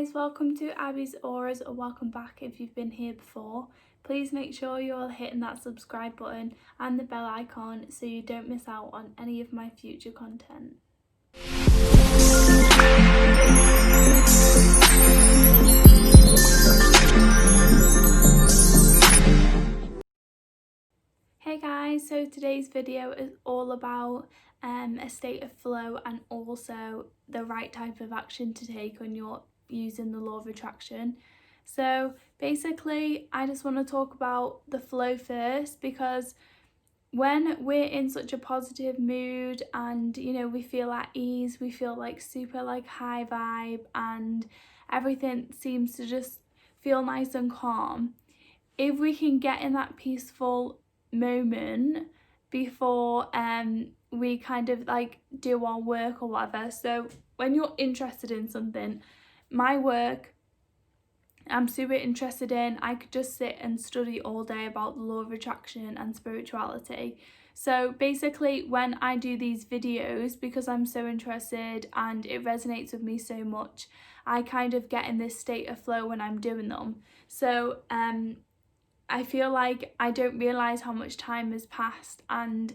guys, welcome to Abbie's Auras, or welcome back if you've been here before. Please make sure you're all hitting that subscribe button and the bell icon so you don't miss out on any of my future content. Hey guys, so today's video is all about a state of flow and also the right type of action to take when you're using the law of attraction. So basically I just want to talk about the flow first, because when we're in such a positive mood and we feel at ease, we feel like super high vibe and everything seems to just feel nice and calm, if we can get in that peaceful moment before we kind of do our work or whatever. So when you're interested in something, my work I'm super interested in, I could just sit and study all day about the law of attraction and spirituality. So basically when I do these videos, because I'm so interested and it resonates with me so much, I kind of get in this state of flow when I'm doing them. So I feel like I don't realise how much time has passed, and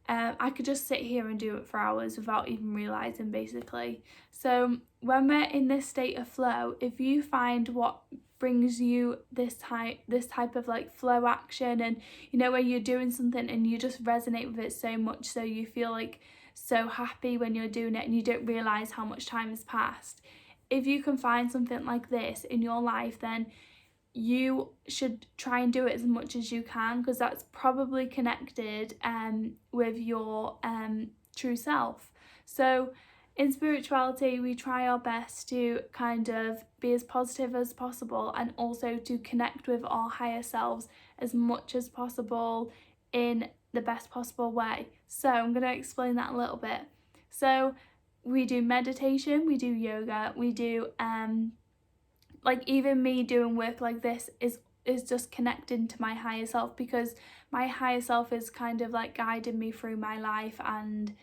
I could just sit here and do it for hours without even realising, basically. So when we're in this state of flow, if you find what brings you this type of flow action, and when you're doing something and you just resonate with it so much, so you feel like so happy when you're doing it and you don't realise how much time has passed, if you can find something like this in your life, then you should try and do it as much as you can, because that's probably connected with your true self. So in spirituality, we try our best to kind of be as positive as possible and also to connect with our higher selves as much as possible in the best possible way. So I'm going to explain that a little bit. So we do meditation, we do yoga, we do even me doing work like this is just connecting to my higher self, because my higher self is kind of guiding me through my life, and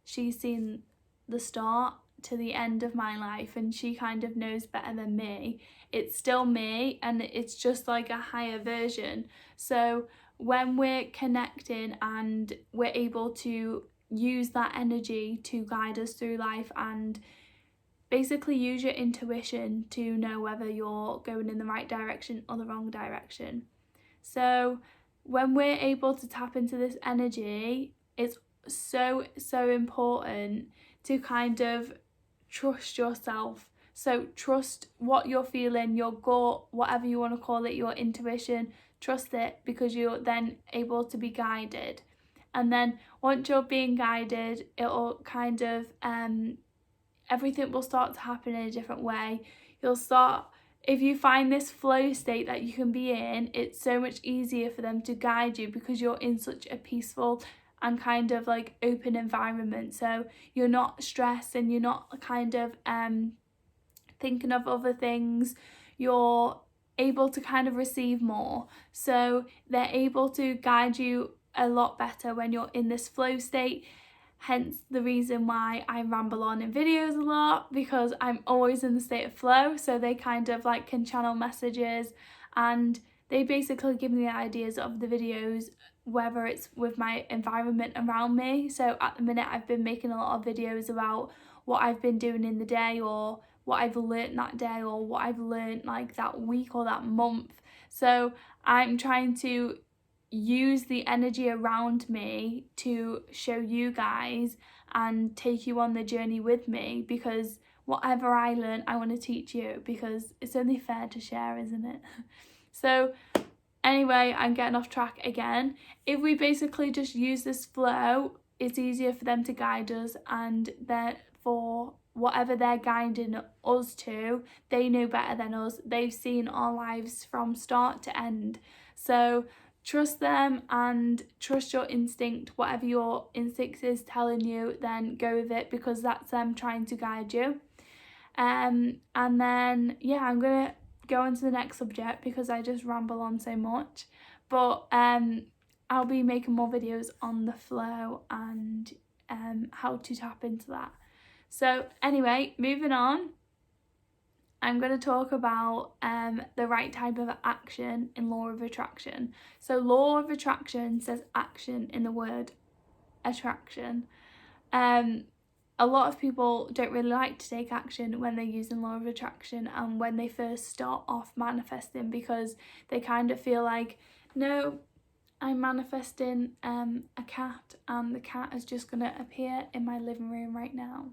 she's seen the start to the end of my life and she kind of knows better than me. It's still me and it's just a higher version. So when we're connecting and we're able to use that energy to guide us through life and basically use your intuition to know whether you're going in the right direction or the wrong direction. So when we're able to tap into this energy, it's so important to kind of trust yourself. So trust what you're feeling, your gut, whatever you want to call it, your intuition, trust it, because you're then able to be guided. And then once you're being guided, it'll kind of everything will start to happen in a different way. If you find this flow state that you can be in, it's so much easier for them to guide you, because you're in such a peaceful and kind of open environment. So you're not stressed and you're not kind of thinking of other things. You're able to kind of receive more. So they're able to guide you a lot better when you're in this flow state. Hence the reason why I ramble on in videos a lot, because I'm always in the state of flow. So they kind of can channel messages, and they basically give me the ideas of the videos, whether it's with my environment around me. So at the minute I've been making a lot of videos about what I've been doing in the day, or what I've learnt that day, or what I've learnt that week or that month. So I'm trying to use the energy around me to show you guys and take you on the journey with me, because whatever I learn, I want to teach you, because it's only fair to share, isn't it? So anyway, I'm getting off track again. If we basically just use this flow, it's easier for them to guide us, and therefore whatever they're guiding us to, they know better than us. They've seen our lives from start to end. So trust them and trust your instinct. Whatever your instinct is telling you, then go with it, because that's them trying to guide you. And then I'm gonna go on to the next subject because I just ramble on so much. But I'll be making more videos on the flow and how to tap into that. So anyway, moving on. I'm going to talk about the right type of action in law of attraction. So law of attraction says action in the word attraction. A lot of people don't really like to take action when they're using law of attraction and when they first start off manifesting, because they kind of feel like, no, I'm manifesting a cat and the cat is just going to appear in my living room right now.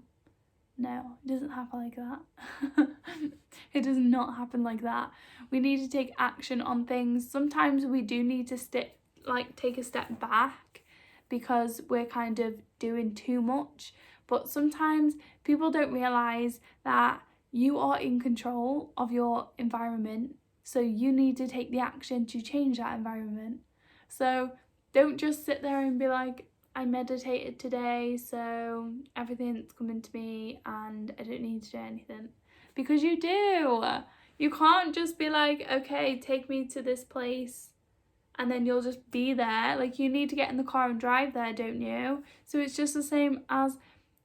No, it doesn't happen like that. It does not happen like that. We need to take action on things. Sometimes we do need to take a step back because we're kind of doing too much. But sometimes people don't realise that you are in control of your environment. So you need to take the action to change that environment. So don't just sit there and be like, I meditated today, so everything's coming to me and I don't need to do anything. Because you do. You can't just be like, okay, take me to this place and then you'll just be there. Like, you need to get in the car and drive there, don't you? So it's just the same as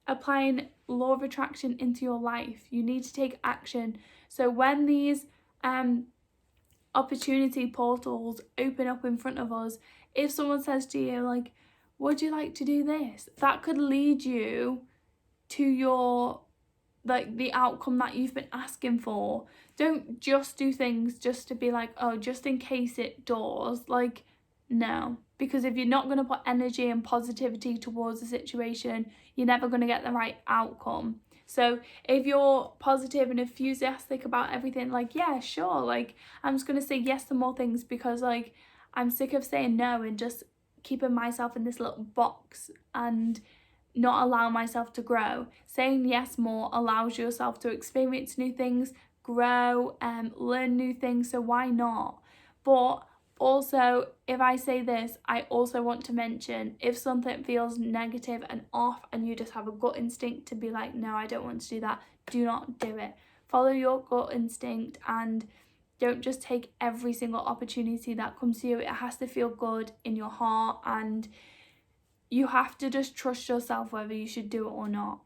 applying law of attraction into your life. You need to take action. So when these opportunity portals open up in front of us, if someone says to you, like, would you like to do this? That could lead you to your, like, the outcome that you've been asking for. Don't just do things just to be like, oh, just in case it does. Like, no. Because if you're not going to put energy and positivity towards the situation, you're never going to get the right outcome. So if you're positive and enthusiastic about everything, like, yeah, sure, like, I'm just going to say yes to more things because, like, I'm sick of saying no and just keeping myself in this little box and not allow myself to grow. Saying yes more allows yourself to experience new things, grow, learn new things, so why not? But also, if I say this, I also want to mention, if something feels negative and off and you just have a gut instinct to be like, no, I don't want to do that, do not do it. Follow your gut instinct and don't just take every single opportunity that comes to you. It has to feel good in your heart and you have to just trust yourself whether you should do it or not.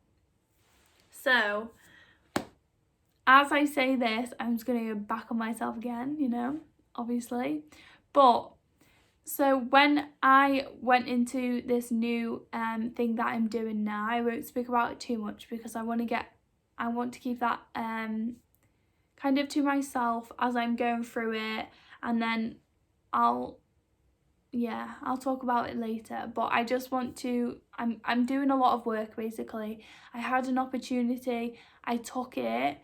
So, as I say this, I'm just going to go back on myself again, you know, obviously. But, so when I went into this new thing that I'm doing now, I won't speak about it too much because I want to keep that kind of to myself as I'm going through it, and then I'll talk about it later. But I just want to, I'm doing a lot of work basically. I had an opportunity, I took it,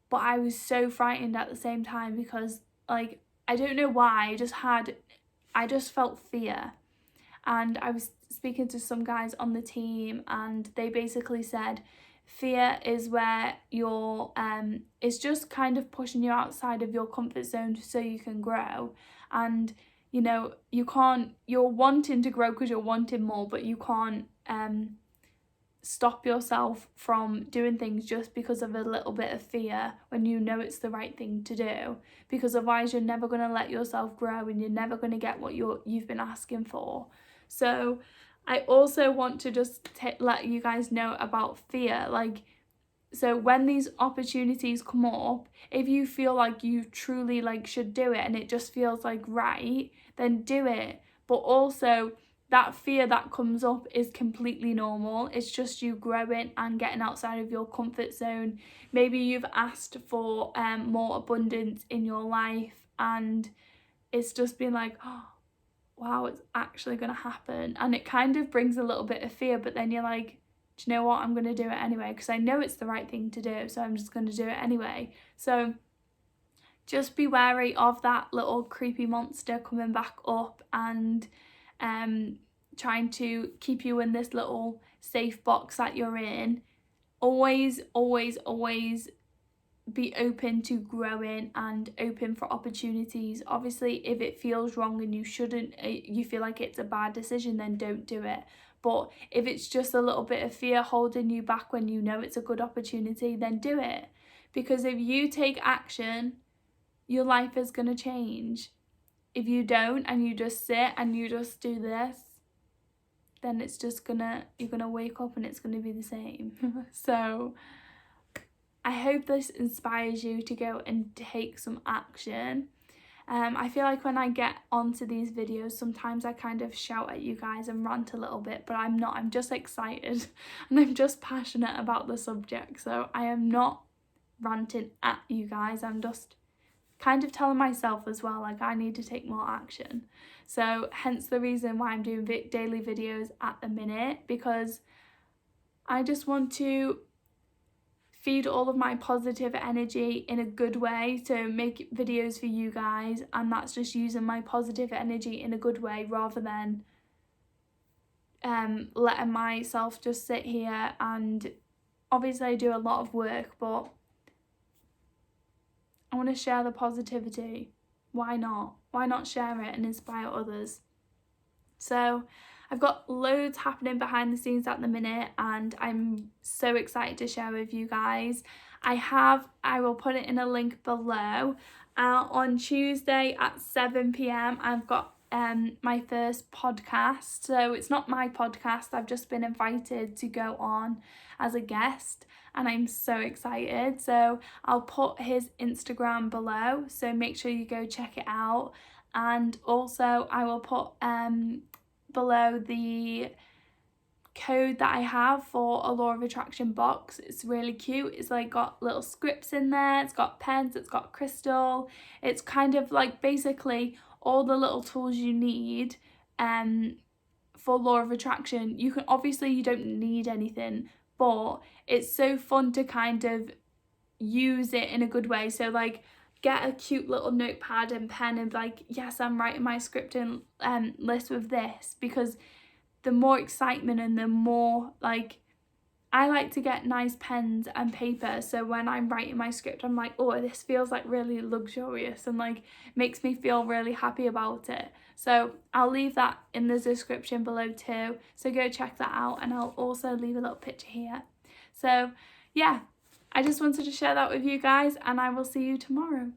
but I was so frightened at the same time because, like, I don't know why, I just felt fear. And I was speaking to some guys on the team and they basically said fear is where you're it's just kind of pushing you outside of your comfort zone so you can grow. And you know, you're wanting to grow because you're wanting more, but you can't stop yourself from doing things just because of a little bit of fear when you know it's the right thing to do, because otherwise you're never going to let yourself grow and you're never going to get what you've been asking for. So I also want to just let you guys know about fear. Like, so when these opportunities come up, if you feel like you truly like should do it and it just feels like right, then do it. But also, that fear that comes up is completely normal. It's just you growing and getting outside of your comfort zone. Maybe you've asked for more abundance in your life and it's just been like, oh, wow, it's actually going to happen. And it kind of brings a little bit of fear, but then you're like, do you know what, I'm going to do it anyway because I know it's the right thing to do, so I'm just going to do it anyway. So just be wary of that little creepy monster coming back up and trying to keep you in this little safe box that you're in. Always be open to growing and open for opportunities. Obviously, if it feels wrong and you feel like it's a bad decision, then don't do it. But if it's just a little bit of fear holding you back when you know it's a good opportunity, then do it. Because if you take action, your life is going to change. If you don't and you just sit and you just do this, then it's just you're gonna wake up and it's gonna be the same. So I hope this inspires you to go and take some action. I feel like when I get onto these videos, sometimes I kind of shout at you guys and rant a little bit, but I'm not. I'm just excited and I'm just passionate about the subject. So I am not ranting at you guys. I'm just kind of telling myself as well, like, I need to take more action. So hence the reason why I'm doing daily videos at the minute, because I just want to feed all of my positive energy in a good way to make videos for you guys, and that's just using my positive energy in a good way rather than letting myself just sit here. And obviously I do a lot of work, but I want to share the positivity. Why not? Why not share it and inspire others? So I've got loads happening behind the scenes at the minute, and I'm so excited to share with you guys. I will put it in a link below. On Tuesday at 7 p.m. I've got my first podcast. So it's not my podcast, I've just been invited to go on as a guest, and I'm so excited. So I'll put his Instagram below, so make sure you go check it out. And also I will put below the code that I have for a law of attraction box. It's really cute. It's like got little scripts in there, it's got pens, it's got crystal. It's kind of like basically all the little tools you need for law of attraction. You don't need anything, but it's so fun to kind of use it in a good way. So like, get a cute little notepad and pen and like, yes, I'm writing my script and list with this, because the more excitement and the more, like, I like to get nice pens and paper, so when I'm writing my script I'm like, oh, this feels like really luxurious and like makes me feel really happy about it. So I'll leave that in the description below too, so go check that out, and I'll also leave a little picture here. So yeah, I just wanted to share that with you guys, and I will see you tomorrow.